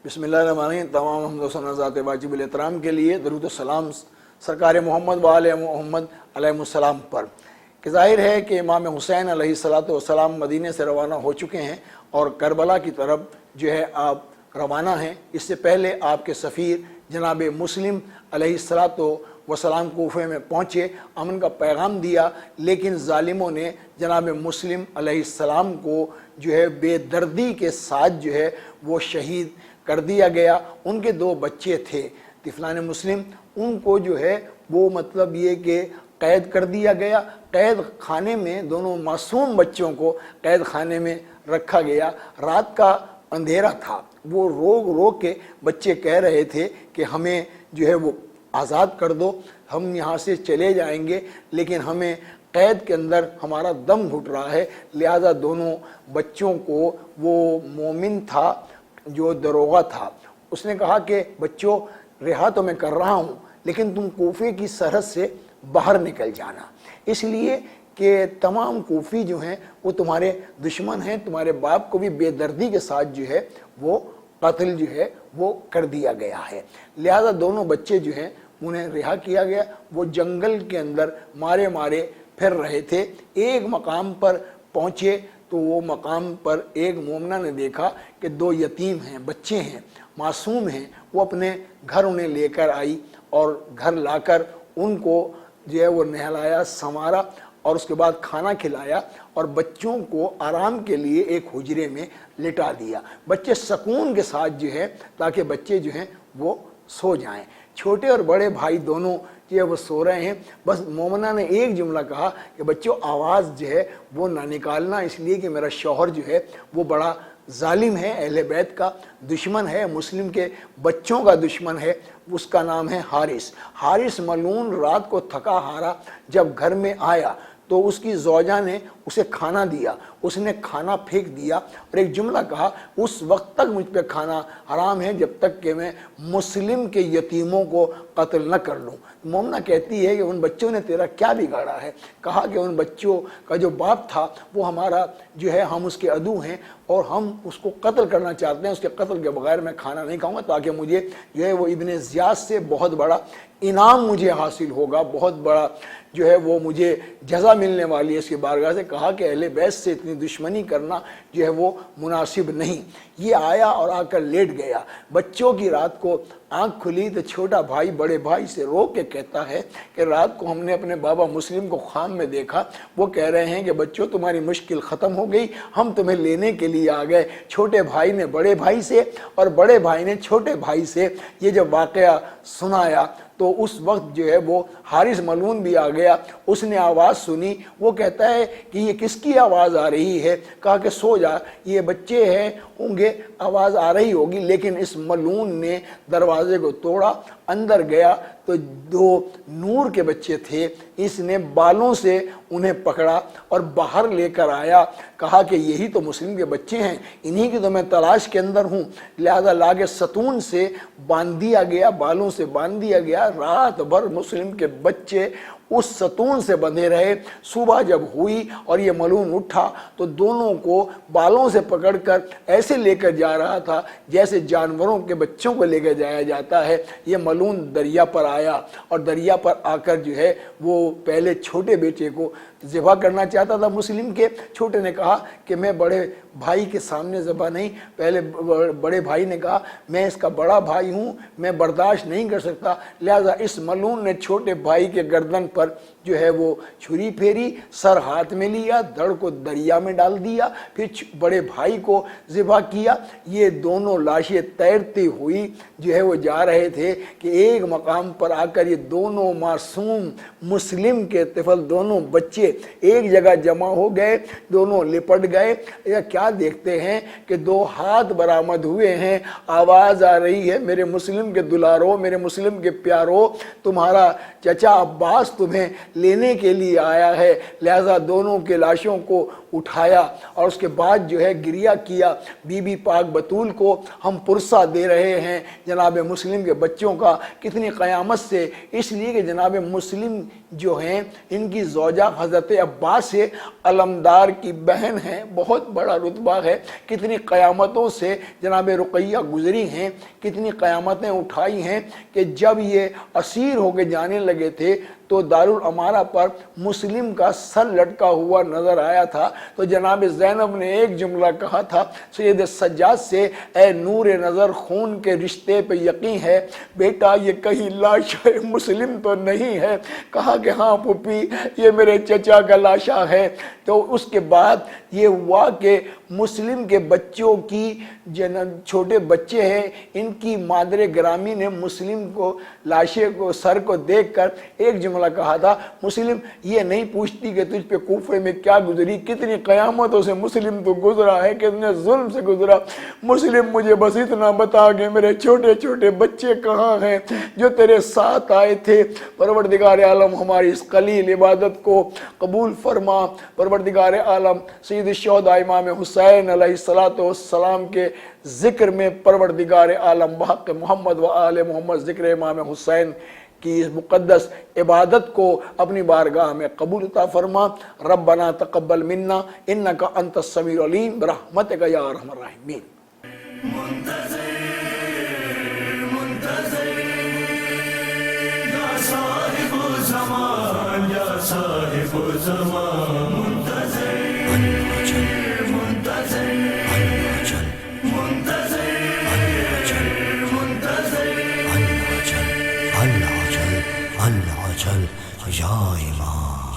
بسم اللہ الرحمن الرحیم۔ تمام حمد و ثنا ذات واجب الاحترام کے لیے درود و سلام سرکار محمد و آل محمد علیہ السلام پر، کہ ظاہر ہے کہ امام حسین علیہ السلام مدینے سے روانہ ہو چکے ہیں اور کربلا کی طرف جو ہے آپ روانہ ہیں۔ اس سے پہلے آپ کے سفیر جناب مسلم علیہ السلام کوفے میں پہنچے، امن کا پیغام دیا، لیکن ظالموں نے جناب مسلم علیہ السلام کو جو ہے بے دردی کے ساتھ جو ہے وہ شہید کر دیا گیا۔ ان کے 2 بچے تھے طفلان مسلم، ان کو جو ہے وہ مطلب یہ کہ قید کر دیا گیا۔ قید خانے میں دونوں معصوم بچوں کو قید خانے میں رکھا گیا۔ رات کا اندھیرا تھا، وہ رو کے بچے کہہ رہے تھے کہ ہمیں جو ہے وہ آزاد کر دو، ہم یہاں سے چلے جائیں گے، لیکن ہمیں قید کے اندر ہمارا دم گھٹ رہا ہے۔ لہذا دونوں بچوں کو وہ مومن تھا جو دروغہ تھا، اس نے کہا کہ بچوں رہا تو میں کر رہا ہوں، لیکن تم کوفے کی سرحد سے باہر نکل جانا، اس لیے کہ تمام کوفی جو ہیں وہ تمہارے دشمن ہیں۔ تمہارے باپ کو بھی بے دردی کے ساتھ جو ہے وہ قتل جو ہے وہ کر دیا گیا ہے۔ لہذا دونوں بچے جو ہیں انہیں رہا کیا گیا۔ وہ جنگل کے اندر مارے پھر رہے تھے۔ ایک مقام پر پہنچے تو وہ مقام پر ایک مومنہ نے دیکھا کہ 2 یتیم ہیں، بچے ہیں، معصوم ہیں۔ وہ اپنے گھر انہیں لے کر آئی اور گھر لا کر ان کو جو ہے وہ نہلایا، سنوارا اور اس کے بعد کھانا کھلایا اور بچوں کو آرام کے لیے ایک حجرے میں لٹا دیا۔ بچے سکون کے ساتھ جو ہے تاکہ بچے جو ہیں وہ سو جائیں۔ چھوٹے اور بڑے بھائی دونوں جو ہے وہ سو رہے ہیں۔ بس مومنہ نے ایک جملہ کہا کہ بچوں آواز جو ہے وہ نہ نکالنا، اس لیے کہ میرا شوہر جو ہے وہ بڑا ظالم ہے، اہل بیت کا دشمن ہے، مسلم کے بچوں کا دشمن ہے۔ اس کا نام ہے حارث ملعون۔ رات کو تھکا ہارا جب گھر میں آیا تو اس کی زوجہ نے اسے کھانا دیا، اس نے کھانا پھینک دیا اور ایک جملہ کہا، اس وقت تک مجھ پہ کھانا حرام ہے جب تک کہ میں مسلم کے یتیموں کو قتل نہ کر لوں۔ مومنہ کہتی ہے کہ ان بچوں نے تیرا کیا بگاڑا ہے؟ کہا کہ ان بچوں کا جو باپ تھا وہ ہمارا جو ہے ہم اس کے عدو ہیں اور ہم اس کو قتل کرنا چاہتے ہیں، اس کے قتل کے بغیر میں کھانا نہیں کھاؤں گا، تاکہ مجھے جو ہے وہ ابن زیاد سے بہت بڑا انعام مجھے حاصل ہوگا، بہت بڑا جو ہے وہ مجھے جزا ملنے والی ہے اس کی بارگاہ سے۔ کہا کہ اہل بیت سے اتنی دشمنی کرنا جو ہے وہ مناسب نہیں۔ یہ آیا اور آ کر لیٹ گیا۔ بچوں کی رات کو آنکھ کھلی تو چھوٹا بھائی بڑے بھائی سے رو کے کہتا ہے کہ رات کو ہم نے اپنے بابا مسلم کو خواب میں دیکھا، وہ کہہ رہے ہیں کہ بچوں تمہاری مشکل ختم ہو گئی، ہم تمہیں لینے کے لیے آ گئے۔ چھوٹے بھائی نے بڑے بھائی سے اور بڑے بھائی نے چھوٹے بھائی سے یہ جب واقعہ سنایا تو اس وقت جو ہے وہ حارث ملعون بھی آ گیا۔ اس نے آواز سنی، وہ کہتا ہے کہ یہ کس کی آواز آ رہی ہے؟ کہا کہ سو جا، یہ بچے ہیں ہوں گے، آواز آ رہی ہوگی۔ لیکن اس ملعون نے دروازے کو توڑا، اندر گیا تو 2 نور کے بچے تھے، اس نے بالوں سے انہیں پکڑا اور باہر لے کر آیا۔ کہا کہ یہی تو مسلم کے بچے ہیں، انہی کی تو میں تلاش کے اندر ہوں۔ لہذا لاگے ستون سے باندھ دیا گیا، بالوں سے باندھ دیا گیا۔ رات بھر مسلم کے بچے اس ستون سے بندھے رہے۔ صبح جب ہوئی اور یہ ملعون اٹھا تو دونوں کو بالوں سے پکڑ کر ایسے لے کر جا رہا تھا جیسے جانوروں کے بچوں کو لے کر جایا جاتا ہے۔ یہ ملعون دریا پر آیا اور دریا پر آ کر جو ہے وہ پہلے چھوٹے بیٹے کو ذبح کرنا چاہتا تھا مسلم کے۔ چھوٹے نے کہا کہ میں بڑے بھائی کے سامنے ذبح نہیں۔ پہلے بڑے بھائی نے کہا میں اس کا بڑا بھائی ہوں، میں برداشت نہیں کر سکتا۔ لہذا اس ملعون نے چھوٹے بھائی کے گردن پر جو ہے وہ چھری پھیری، سر ہاتھ میں لیا، دھڑ کو دریا میں ڈال دیا، پھر بڑے بھائی کو ذبح کیا۔ یہ دونوں لاشیں تیرتی ہوئی جو ہے وہ جا رہے تھے کہ ایک مقام پر آ کر یہ دونوں معصوم مسلم کے طفل، دونوں بچے ایک جگہ جمع ہو گئے، دونوں لپٹ گئے۔ یا کیا کیا دیکھتے ہیں کہ 2 ہاتھ برآمد ہوئے ہیں، آواز آ رہی ہے میرے مسلم کے دلاروں، میرے مسلم کے پیاروں، تمہارا چچا عباس تمہیں لینے کے لیے آیا ہے۔ لہذا دونوں کے لاشوں کو اٹھایا اور اس کے بعد جو ہے گریہ کیا۔ بی بی پاک بطول کو ہم پرسہ دے رہے ہیں جناب مسلم کے بچوں کا، کتنی قیامت سے، اس لیے کہ جناب مسلم جو ہیں ان کی زوجہ حضرت عباس سے علمدار کی بہن ہیں، بہت بڑا رتبہ ہے۔ کتنی قیامتوں سے جناب رقیہ گزری ہیں، کتنی قیامتیں اٹھائی ہیں کہ جب یہ اسیر ہو کے جانے لگے تھے تو دارالامارہ پر مسلم کا سر لٹکا ہوا نظر آیا تھا، تو جناب زینب نے ایک جملہ کہا تھا سید سجاد سے، اے نور نظر خون کے رشتے پہ یقین ہے، بیٹا یہ کہیں لاشا مسلم تو نہیں ہے؟ کہا کہ ہاں پھوپھی یہ میرے چچا کا لاشا ہے۔ تو اس کے بعد یہ ہوا کہ مسلم کے بچوں کی چھوٹے بچے ہیں، ان کی مادر گرامی نے مسلم کو لاشے کو سر کو دیکھ کر ایک جملہ کہا تھا، مسلم یہ نہیں پوچھتی کہ تجھ پہ کوفے میں کیا گزری، کتنی قیامتوں سے مسلم تو گزرا ہے، کتنے ظلم سے گزرا، مسلم مجھے بس اتنا بتا کہ میرے چھوٹے چھوٹے بچے کہاں ہیں جو تیرے ساتھ آئے تھے۔ پروردگار عالم ہماری اس قلیل عبادت کو قبول فرما۔ پروردگار عالم سید الشہداء امام حسین علیہ السلام کے ذکر میں پروردگار عالم بحق محمد و آل محمد ذکر امام حسین کی اس مقدس عبادت کو اپنی بارگاہ میں قبول عطا فرما۔ ربنا تقبل منا انک انت السمیع العلیم برحمتک یا ارحم الراحمین۔ اللہ چل یا امام